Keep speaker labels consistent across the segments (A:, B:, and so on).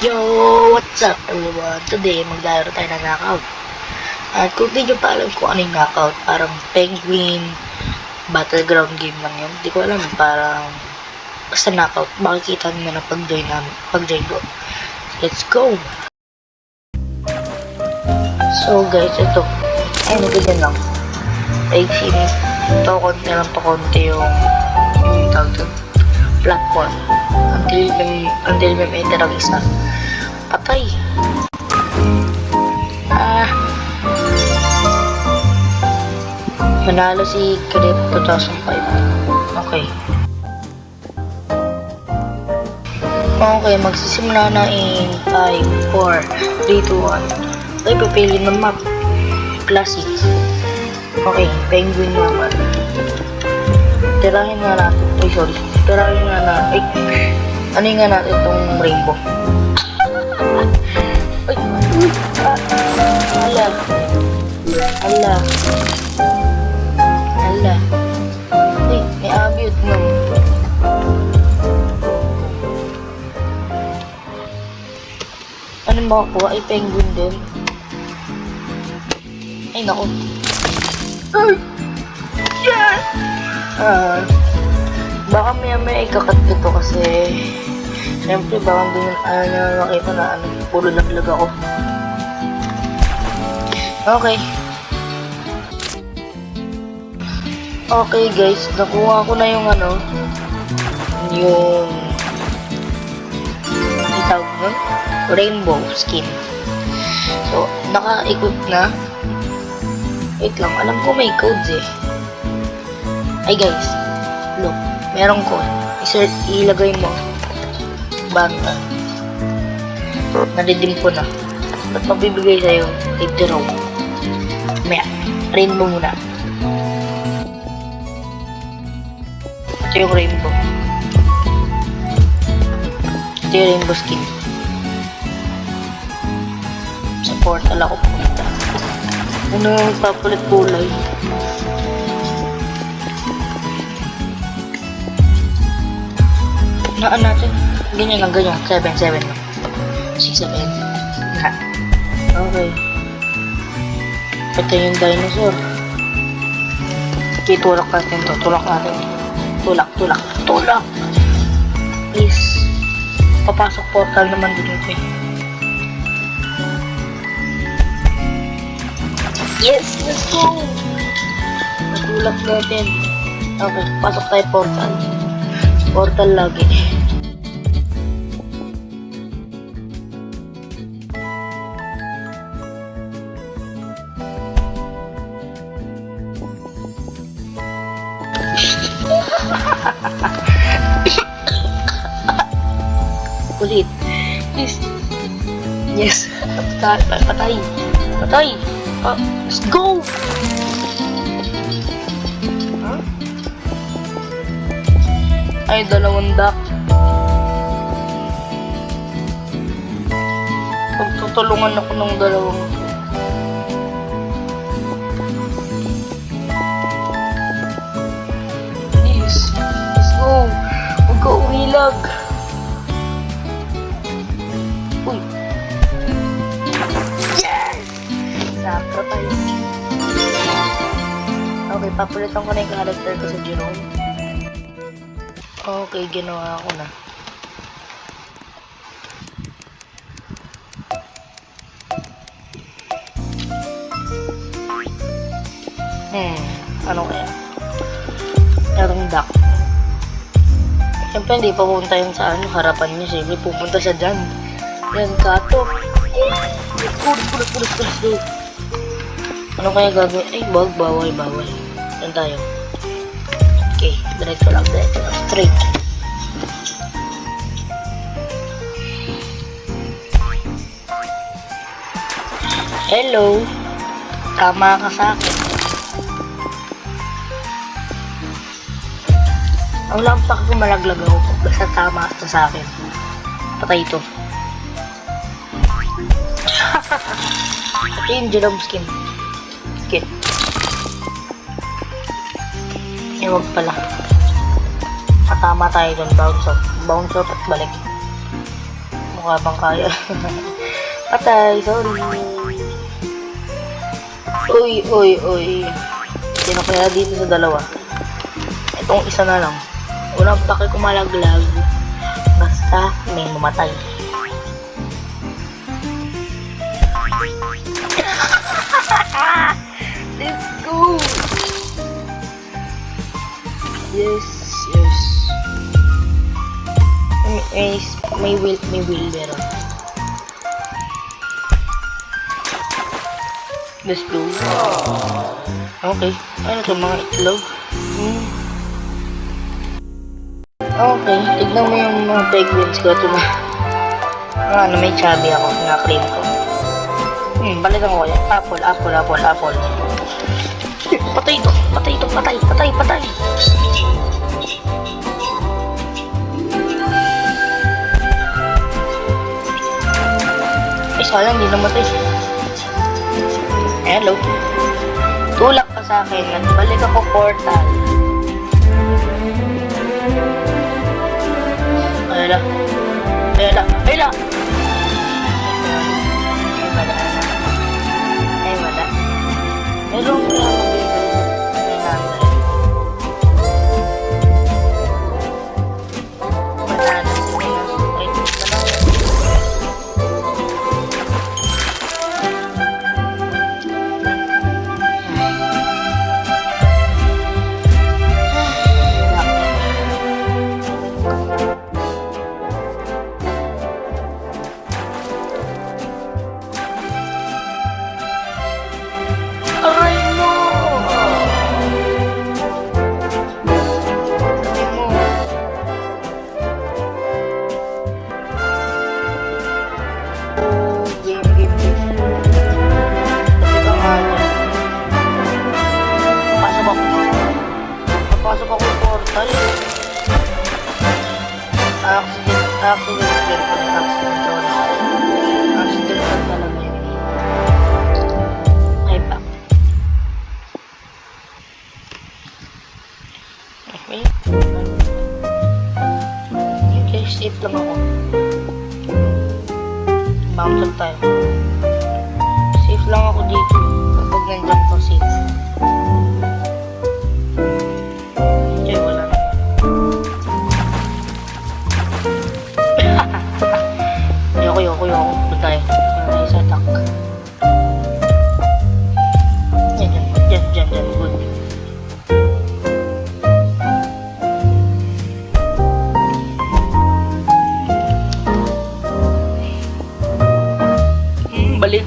A: Yo! What's up everyone? Today, maglalaro tayo ng knockout. At kung di nyo pa alam kung ano yung knockout, parang penguin, battleground game lang yun. Di ko alam, parang basta knockout. Makikita nyo na pag-join ko. Let's go! So guys, ito. Ay, ganyan lang. Like, konti na lang pa konti yung tawag doon, platform. Until may enter ang isa. Patay. Manalo si Crip 2005. Okay. Okay, magsisimula na in 5, 4, 3, 2, 1. Ay, papili ng map. Classic. Okay, penguin naman. Tirahin nga natin. Ay, sorry. Tirahin nga natin. Ay, ano nga natin itong rainbow. Ay, ala. Ala. Ala. Ay, may abiyot mo. Ano makakuha? Ay, penguin din. Ay, naku. Ay! Yes! Baka may ikakat ito kasi syempre baka hindi nyo makita na puro laglag ako. Okay. Okay guys, nakuha ko na yung yung itawag nun, rainbow skin. So, naka-equip na. Wait lang, alam ko may codes eh. Ay guys, look, merong code. Ilagay mo. Banta. Nadidim ko na. At magbibigay sa'yo, take the rope. Maya, rainbow muna. Ito yung rainbow. Ito yung rainbow skin. Sa portal ako pumunta. Ano yung papalit kulay? Naan natin. Ganyan lang, ganyan. 7 lang. 6, 7. Ha. Okay. Ito yung dinosaur. Okay, tulak natin to. Tulak natin. Tulak. Please. Papasok portal naman din ito eh. Yes! Let's go! Natulak natin. Okay, pasok tayo portal. Portal lagi. Ulit. Yes. Yes. Patay. Let's go! Huh? Ay, 2 duck. Pagtutulungan ako ng 2. Yes. Let's go. Huwag ka umilag. Uy. Yes! Sacrifice. Okay, papalitan ko na yung character ko sa Jerome. Okay, ginawa ko na. Ano kaya? Merong duck. Siyempre, hindi pa pupunta yun sa harapan niya. Siyempre, pupunta siya dyan. Yan, kato. Pulis. Ano kaya gagawin? Ay, bawal. Yan tayo. Okay, diretso lang. Straight. Hello. Tama ka sa akin. Ang lampak ko malaglag ako. Basta tama ka sa akin. Patay ito. Ito yung Jerome skin. Okay. Huwag pala. Katama tayo dun. Bounce out at balik. Mukha bang kaya? Patay, sorry. Uy. Sino kaya dito sa dalawa? Itong isa na lang. Walang pake kumalaglag. Basta may mamatay. Let's go! Yes. May will meron. Let's go. Okay. Ano ito, mga itlog? Okay, tignan mo yung mga penguins ko. Ito na. May chubby ako. Na-cream ko. Balikan ko yan. Apple. Patay ito. Patay. Ay, sayang, hindi namatay. Hello. Tulak ka sa akin. Balik ako portal. Ayala. Ay, wala. Meron ko lang accident talaga yun. Ay pa. Okay, safe lang ako. Bounce up tayo. Safe lang ako dito. Kapag nandyan ko safe. Ayoko. Doon tayo. Tayo sa attack. Diyan. Good. Balik.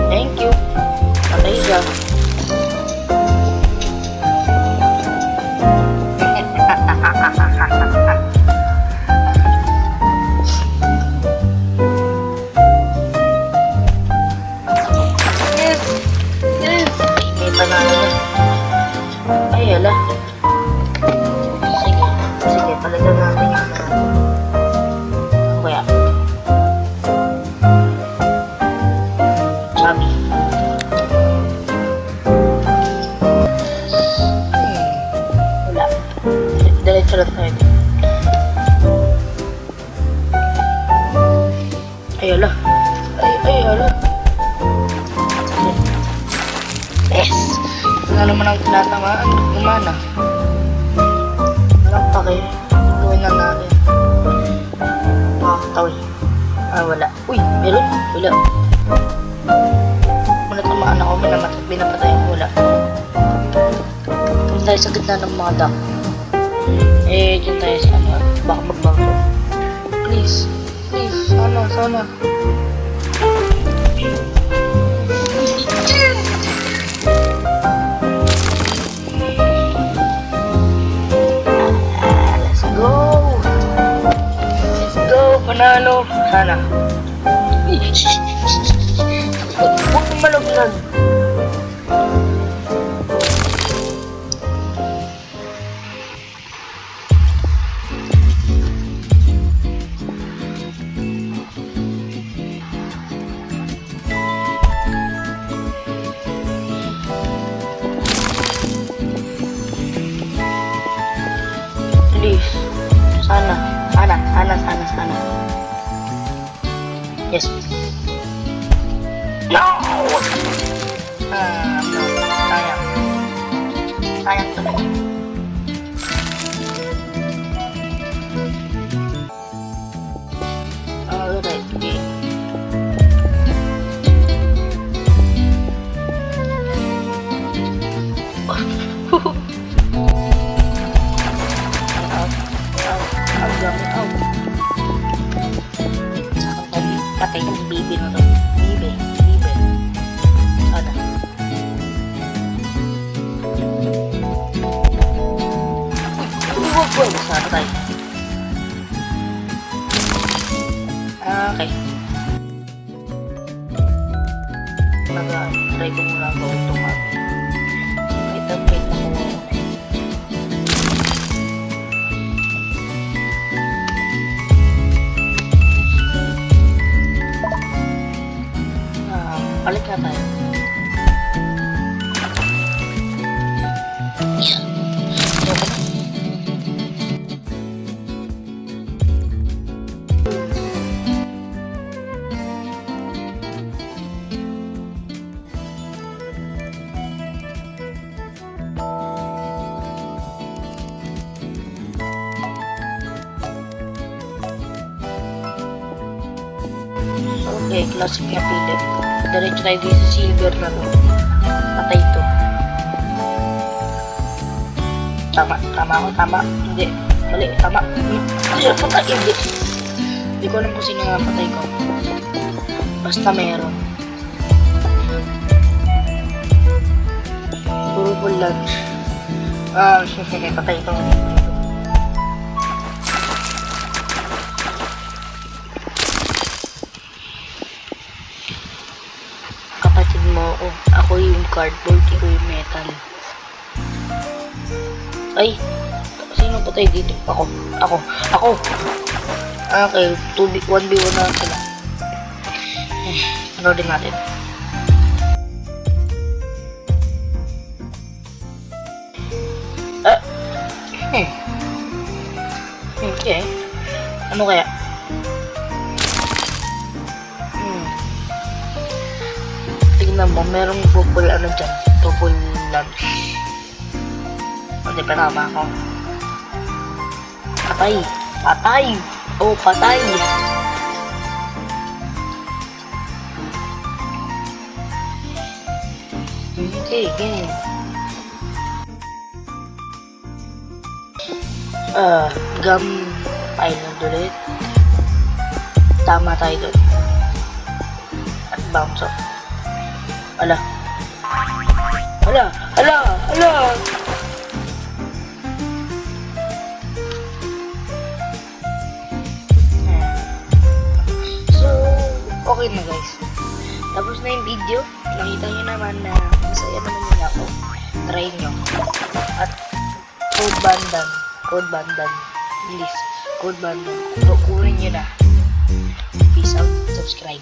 A: Thank you. Patay siya. Yes. May panalo na. Ay, ala. Sige, palitan natin yung kaya. Chubby. Wala. Diretso lang tayo. Ay, ala. Yes! Wala naman ang tinatamaan. Gumana. Walang pake. Gawin na natin. Makakatawi. Wala. Uy, meron? Wala. Manatamaan ako. Binapatay ko. Wala. Kung tayo sa gitna ng mga duck. Dyan tayo sa ano. Baka magbangso. Please. Sana. Panalo. Sana. Huwag mong malaglag. Sana. Yes. No! No. Sayang. Sayang tuloy. Alright, okay. Patay yung bibi na to. Bibi. Sana. Huwag ko. Sana tayo. Okay. Try ko muna ako itong wait na ko. Balik na tayo. Yeah. Okay, classic na pilit. Diretso tayo dito sa silver na to. Patay ito. Tama. Hindi. Mali, tama. Ay, patay. Hindi ko alam kung sino nga patay ko. Basta meron. Puro full lunch. Patay ito. Kapatid mo ako. Ako yung cardboard, ikaw yung metal. Ay! Sino patay dito? Ako. Okay, 1v1 na sila. Ano din natin? Okay. Ano kaya? Tignan mo, merong purple ano dyan. Purple lunch. Hindi pa tama ako. Patay! Oh, patay! Okay, game. Gum island ulit. Tama tayo doon. At bounce off. Ala. So, okay na guys. Tapos na yung video. Nakita nyo naman na masaya naman yun ako. Try nyo. At code bandan. Please. Code bandan. So, kunin nyo na. Peace out. Subscribe.